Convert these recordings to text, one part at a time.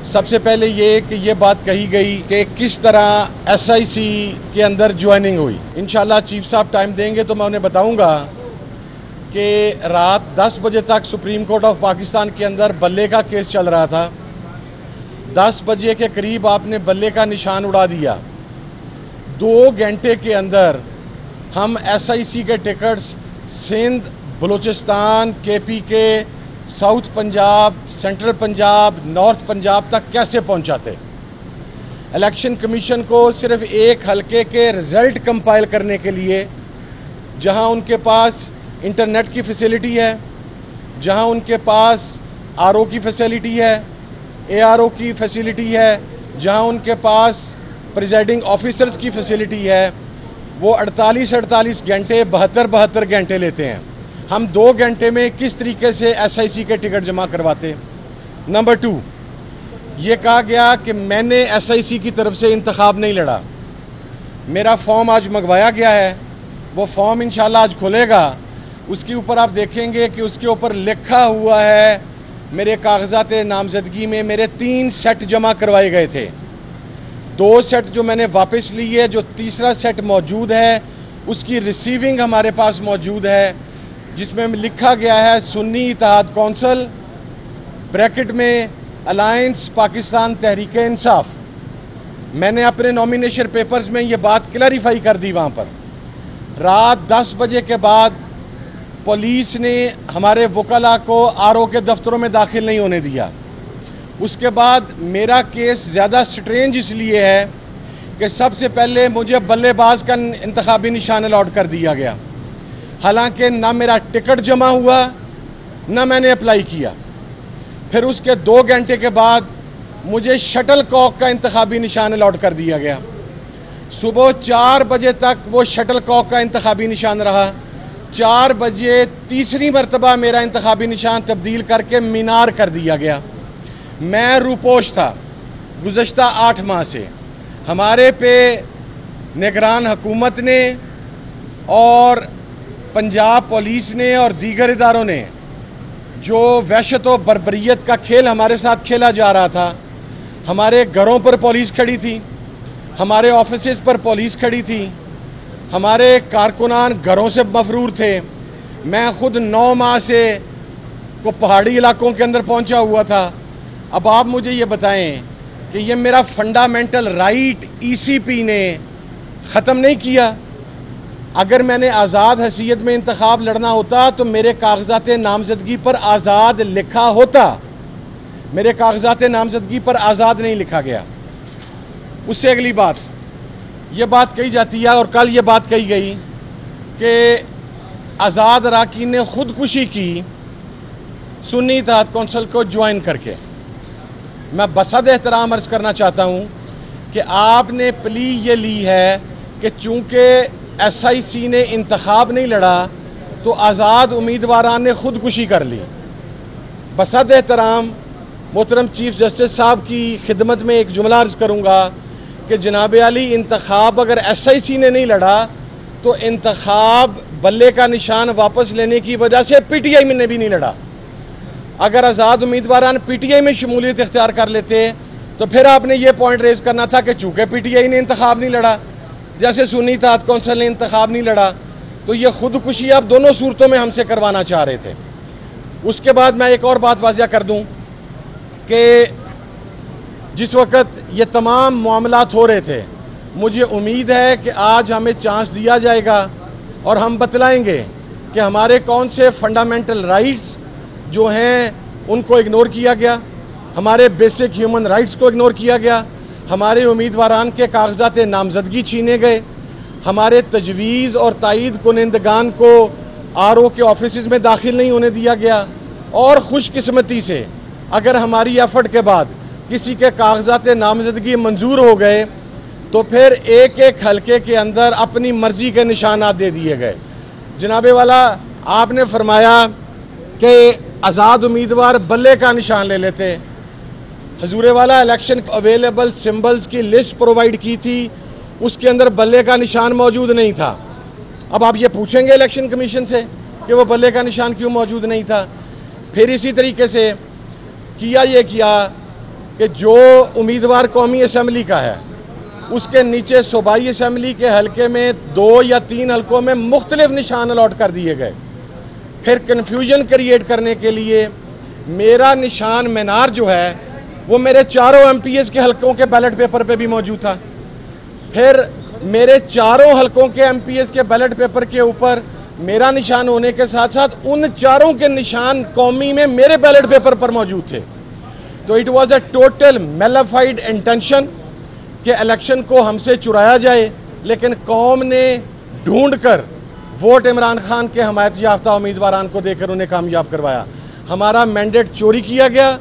सबसे पहले ये कि ये बात कही गई कि किस तरह एसआईसी के अंदर ज्वाइनिंग हुई। इंशाल्लाह चीफ साहब टाइम देंगे तो मैं उन्हें बताऊंगा कि रात 10 बजे तक सुप्रीम कोर्ट ऑफ पाकिस्तान के अंदर बल्ले का केस चल रहा था। 10 बजे के करीब आपने बल्ले का निशान उड़ा दिया। 2 घंटे के अंदर हम एसआईसी के tickets Sindh, Balochistan, KPK, south Punjab, central Punjab, north Punjab तक कैसे पहुंचाते। इलेक्शन कमीशन को सिर्फ एक हलके के रिज़ल्ट कंपाइल करने के लिए जहां उनके पास इंटरनेट की फैसिलिटी है, जहां उनके पास आरओ की फैसिलिटी है, एआरओ की फैसिलिटी है, जहां उनके पास प्रिजाइडिंग ऑफिसर्स की फैसिलिटी है, वो 48 घंटे 72 घंटे लेते हैं। हम 2 घंटे में किस तरीके से एसआईसी के टिकट जमा करवाते। नंबर 2, ये कहा गया कि मैंने एसआईसी की तरफ से इंतखाब नहीं लड़ा। मेरा फॉर्म आज मंगवाया गया है, वो फॉर्म इंशाल्लाह आज खुलेगा। उसके ऊपर आप देखेंगे कि उसके ऊपर लिखा हुआ है मेरे कागजात नामजदगी में मेरे 3 सेट जमा करवाए गए थे। 2 सेट जो मैंने वापस लिए, जो तीसरा सेट मौजूद है उसकी रिसीविंग हमारे पास मौजूद है, जिसमें लिखा गया है सुन्नी इत्तेहाद कौंसिल ब्रैकेट में अलायंस पाकिस्तान तहरीक इंसाफ। मैंने अपने नॉमिनेशन पेपर्स में ये बात क्लैरिफाई कर दी। वहाँ पर रात 10 बजे के बाद पुलिस ने हमारे वकला को आरओ के दफ्तरों में दाखिल नहीं होने दिया। उसके बाद मेरा केस ज़्यादा स्ट्रेंज इसलिए है कि सबसे पहले मुझे बल्लेबाज का इंतखाबी निशान अलॉट कर दिया गया, हालांकि ना मेरा टिकट जमा हुआ ना मैंने अप्लाई किया। फिर उसके 2 घंटे के बाद मुझे शटल कॉक का इंतखाबी निशान अलॉट कर दिया गया। सुबह 4 बजे तक वो शटल कॉक का इंतखाबी निशान रहा। 4 बजे तीसरी मरतबा मेरा इंतखाबी निशान तब्दील करके मीनार कर दिया गया। मैं रूपोश था गुज़श्ता 8 माह से। हमारे पे निगरान हुकूमत ने और पंजाब पुलिस ने और दीगर इदारों ने जो वहशत व बर्बरियत का खेल हमारे साथ खेला जा रहा था, हमारे घरों पर पुलिस खड़ी थी, हमारे ऑफिसेस पर पुलिस खड़ी थी, हमारे कारकुनान घरों से मफरूर थे। मैं खुद 9 माह से को पहाड़ी इलाकों के अंदर पहुंचा हुआ था। अब आप मुझे ये बताएं कि ये मेरा फंडामेंटल राइट ईसीपी ने ख़त्म नहीं किया। अगर मैंने आज़ाद हैसियत में इंतखाब लड़ना होता तो मेरे कागजात नामजदगी पर आज़ाद लिखा होता। मेरे कागजात नामजदगी पर आज़ाद नहीं लिखा गया। उससे अगली बात, ये बात कही जाती है और कल ये बात कही गई कि आज़ाद अराकीन ने खुदकुशी की सुन्नी इत्तेहाद कौंसिल को ज्वाइन करके। मैं बसद एहतराम अर्ज़ करना चाहता हूँ कि आपने प्ली ये ली है कि चूँकि एसआईसी ने इंतखाब नहीं लड़ा तो आज़ाद उम्मीदवारान ने खुदकुशी कर ली। बसद एहतराम मोहतरम चीफ जस्टिस साहब की खिदमत में एक जुमला अर्ज़ करूँगा कि जनाब आली, इंतखाब अगर एसआईसी ने नहीं लड़ा तो इंतखाब बल्ले का निशान वापस लेने की वजह से पीटीआई ने भी नहीं लड़ा। अगर आज़ाद उम्मीदवारान पीटीआई में शमूलियत इख्तियार कर लेते तो फिर आपने ये पॉइंट रेज़ करना था कि चूँकि पीटीआई ने इंतखाब नहीं लड़ा, जैसे सुन्नी इत्तेहाद कौंसिल ने इंतखाब नहीं लड़ा, तो ये खुदकुशी आप दोनों सूरतों में हमसे करवाना चाह रहे थे। उसके बाद मैं एक और बात वाज़िया कर दूं कि जिस वक़्त ये तमाम मामलात हो रहे थे, मुझे उम्मीद है कि आज हमें चांस दिया जाएगा और हम बतलाएंगे कि हमारे कौन से फंडामेंटल राइट्स जो हैं उनको इग्नोर किया गया, हमारे बेसिक ह्यूमन राइट्स को इग्नोर किया गया, हमारे उम्मीदवारान के कागजात नामजदगी छीने गए, हमारे तजवीज़ और तायीद कुनिंदगान को आरओ के ऑफिस में दाखिल नहीं होने दिया गया। और खुशकिस्मती से अगर हमारी एफर्ट के बाद किसी के कागजात नामजदगी मंजूर हो गए तो फिर एक एक हलके के अंदर अपनी मर्जी के निशानात दे दिए गए। जनाबे वाला, आपने फरमाया कि आज़ाद उम्मीदवार बल्ले का निशान ले लेते। हजूरे वाला, इलेक्शन अवेलेबल सिंबल्स की लिस्ट प्रोवाइड की थी, उसके अंदर बल्ले का निशान मौजूद नहीं था। अब आप ये पूछेंगे इलेक्शन कमीशन से कि वो बल्ले का निशान क्यों मौजूद नहीं था। फिर इसी तरीके से किया कि जो उम्मीदवार कौमी असम्बली का है उसके नीचे सूबाई असम्बली के हलके में 2 या 3 हलकों में मुख्तलिफ निशान अलॉट कर दिए गए। फिर कन्फ्यूजन क्रिएट करने के लिए मेरा निशान मीनार जो है वो मेरे चारों MPs के हलकों के बैलेट पेपर पे भी मौजूद था। फिर मेरे चारों हलकों के MPs के बैलेट पेपर के ऊपर मेरा निशान होने के साथ साथ उन चारों के निशान कौमी में मेरे बैलेट पेपर पर मौजूद थे। तो it was a total mala fide intention कि इलेक्शन को हमसे चुराया जाए, लेकिन कौम ने ढूंढकर वोट इमरान खान के हमायत याफ्ता उम्मीदवारान को देकर उन्हें कामयाब करवाया। हमारा मैंडेट चोरी किया गया।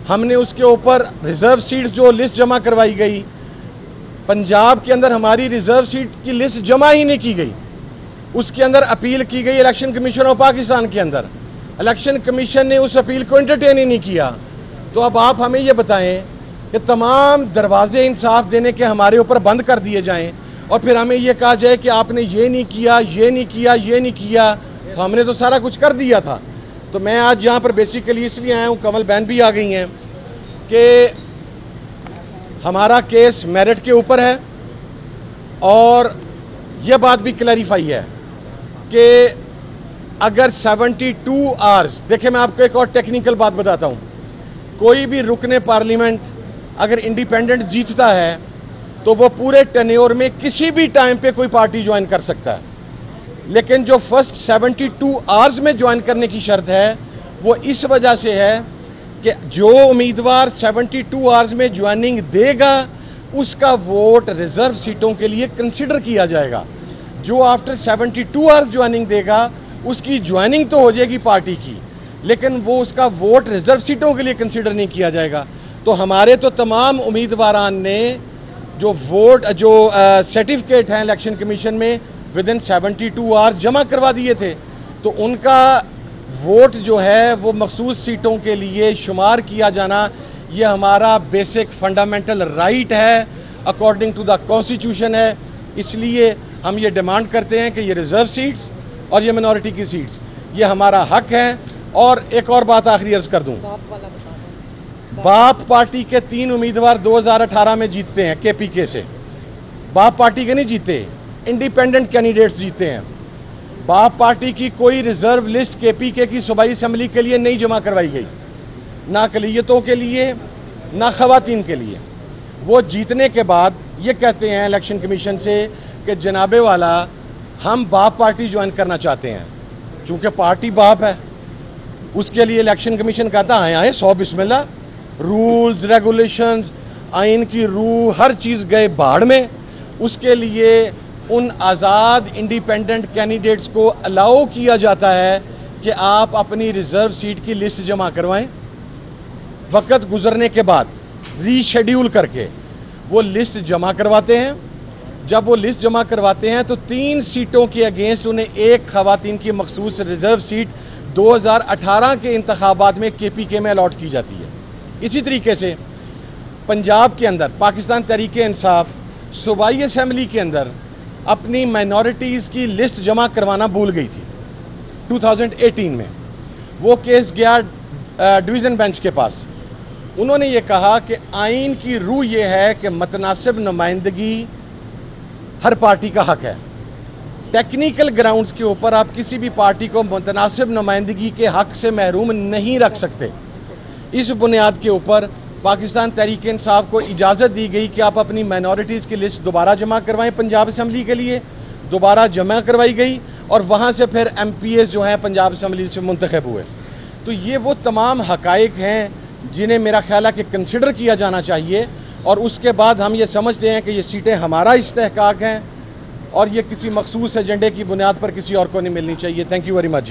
हमने उसके ऊपर रिजर्व सीट्स जो लिस्ट जमा करवाई गई, पंजाब के अंदर हमारी रिजर्व सीट की लिस्ट जमा ही नहीं की गई। उसके अंदर अपील की गई इलेक्शन कमीशन ऑफ पाकिस्तान के अंदर, इलेक्शन कमीशन ने उस अपील को एंटरटेन ही नहीं किया। तो अब आप हमें ये बताएं कि तमाम दरवाजे इंसाफ देने के हमारे ऊपर बंद कर दिए जाएं और फिर हमें ये कहा जाए कि आपने ये नहीं किया, ये नहीं किया, ये नहीं किया। तो हमने तो सारा कुछ कर दिया था। तो मैं आज यहाँ पर बेसिकली इसलिए आया हूँ, कमल बहन भी आ गई हैं, कि हमारा केस मेरिट के ऊपर है और यह बात भी क्लैरिफाई है कि अगर 72 आवर्स, देखिए मैं आपको एक और टेक्निकल बात बताता हूँ, कोई भी रुकने पार्लियामेंट अगर इंडिपेंडेंट जीतता है तो वो पूरे टेन्योर में किसी भी टाइम पे कोई पार्टी ज्वाइन कर सकता है, लेकिन जो फर्स्ट 72 आवर्स में ज्वाइन करने की शर्त है वो इस वजह से है कि जो उम्मीदवार 72 आवर्स में ज्वाइनिंग देगा उसका वोट रिजर्व सीटों के लिए कंसिडर किया जाएगा। जो आफ्टर 72 आवर्स ज्वाइनिंग देगा उसकी ज्वाइनिंग तो हो जाएगी पार्टी की, लेकिन वो उसका वोट रिजर्व सीटों के लिए कंसिडर नहीं किया जाएगा। तो हमारे तो तमाम उम्मीदवारान ने जो वोट जो सर्टिफिकेट हैं इलेक्शन कमीशन में विद इन 72 आवर्स जमा करवा दिए थे, तो उनका वोट जो है वो मखसूस सीटों के लिए शुमार किया जाना ये हमारा बेसिक फंडामेंटल राइट है, अकॉर्डिंग टू द कॉन्स्टिट्यूशन है। इसलिए हम ये डिमांड करते हैं कि ये रिजर्व सीट्स और ये मिनॉरिटी की सीट्स ये हमारा हक है। और एक और बात आखिरी अर्ज कर दूं, बाप पार्टी के 3 उम्मीदवार 2018 में जीतते हैं KPK से। बाप पार्टी के नहीं जीते, इंडिपेंडेंट कैंडिडेट्स जीते हैं। बाप पार्टी की कोई रिजर्व लिस्ट KPK की सूबाई असेंबली के लिए नहीं जमा करवाई गई, ना अक़लियतों के लिए ना ख़वातीन के लिए। वो जीतने के बाद ये कहते हैं इलेक्शन कमीशन से कि जनाबे वाला हम बाप पार्टी ज्वाइन करना चाहते हैं। चूँकि पार्टी बाप है उसके लिए इलेक्शन कमीशन कहता है आए 100 बिस्मिल्लाह, रूल्स रेगुलेशंस आइन की रूह हर चीज़ गए बाढ़ में। उसके लिए उन आज़ाद इंडिपेंडेंट कैंडिडेट्स को अलाउ किया जाता है कि आप अपनी रिजर्व सीट की लिस्ट जमा करवाएं। वक्त गुजरने के बाद रीशेड्यूल करके वो लिस्ट जमा करवाते हैं। जब वो लिस्ट जमा करवाते हैं तो 3 सीटों के अगेंस्ट उन्हें एक ख़वातीन की मखसूस रिजर्व सीट 2018 के इंतखाबात में KPK में अलॉट की जाती है। इसी तरीके से पंजाब के अंदर पाकिस्तान तहरीक इंसाफ सूबाई असेंबली के अंदर अपनी माइनॉरिटीज़ की लिस्ट जमा करवाना भूल गई थी 2018 में। वो केस गया डिवीज़न बेंच के पास। उन्होंने ये कहा कि आइन की रूह ये है कि मतनासिब नुमाइंदगी हर पार्टी का हक है। टेक्निकल ग्राउंड्स के ऊपर आप किसी भी पार्टी को मुतनासिब नुमाइंदगी के हक से महरूम नहीं रख सकते। इस बुनियाद के ऊपर पाकिस्तान तहरीक इंसाफ को इजाज़त दी गई कि आप अपनी माइनॉरिटीज़ की लिस्ट दोबारा जमा करवाएं। पंजाब असम्बली के लिए दोबारा जमा करवाई गई और वहाँ से फिर MPs जो हैं पंजाब असम्बली से मुंतखब हुए। तो ये वो तमाम हक़ाइक़ हैं जिन्हें मेरा ख्याल है कि कंसिडर किया जाना चाहिए और उसके बाद हम ये समझते हैं कि ये सीटें हमारा इस्तेहकाक हैं और ये किसी मखसूस एजेंडे की बुनियाद पर किसी और को नहीं मिलनी चाहिए। Thank you very much.